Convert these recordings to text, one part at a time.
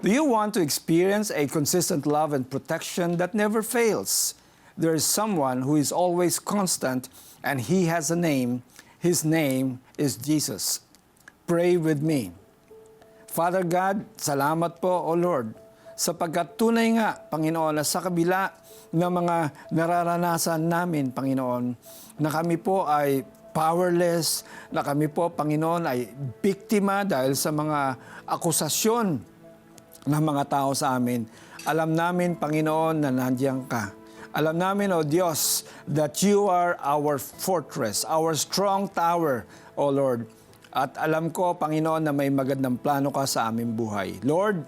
Do you want to experience a consistent love and protection that never fails? There is someone who is always constant, and He has a name. His name is Jesus. Pray with me. Father God, salamat po, O Lord, sapagkat tunay nga, Panginoon, na sa kabila ng mga nararanasan namin, Panginoon, na kami po ay powerless, na kami po, Panginoon, ay biktima dahil sa mga akusasyon ng mga tao sa amin. Alam namin, Panginoon, na nandiyan ka. Alam namin, O Diyos, that you are our fortress, our strong tower, O Lord. At alam ko, Panginoon, na may magandang plano ka sa aming buhay. Lord,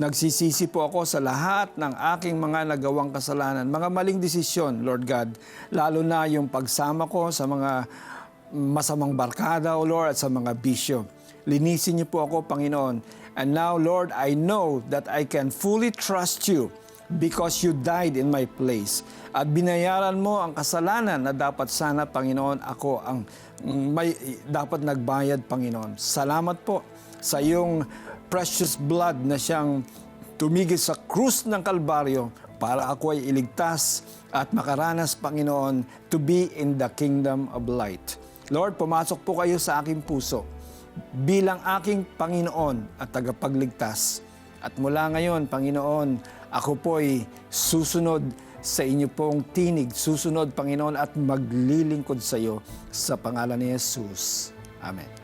nagsisisi po ako sa lahat ng aking mga nagawang kasalanan, mga maling desisyon, Lord God, lalo na yung pagsama ko sa mga masamang barkada, O Lord, at sa mga bisyo. Linisin niyo po ako, Panginoon. And now, Lord, I know that I can fully trust you because you died in my place. At binayaran mo ang kasalanan na dapat sana, Panginoon, ako ang may dapat nagbayad, Panginoon. Salamat po sa iyong precious blood na siyang tumigil sa krus ng Kalbaryo para ako ay iligtas at makaranas, Panginoon, to be in the kingdom of light. Lord, pumasok po kayo sa aking puso bilang aking Panginoon at tagapagligtas. At mula ngayon, Panginoon, ako po'y susunod sa inyo pong tinig, susunod, Panginoon, at maglilingkod sa iyo sa pangalan ni Jesus. Amen.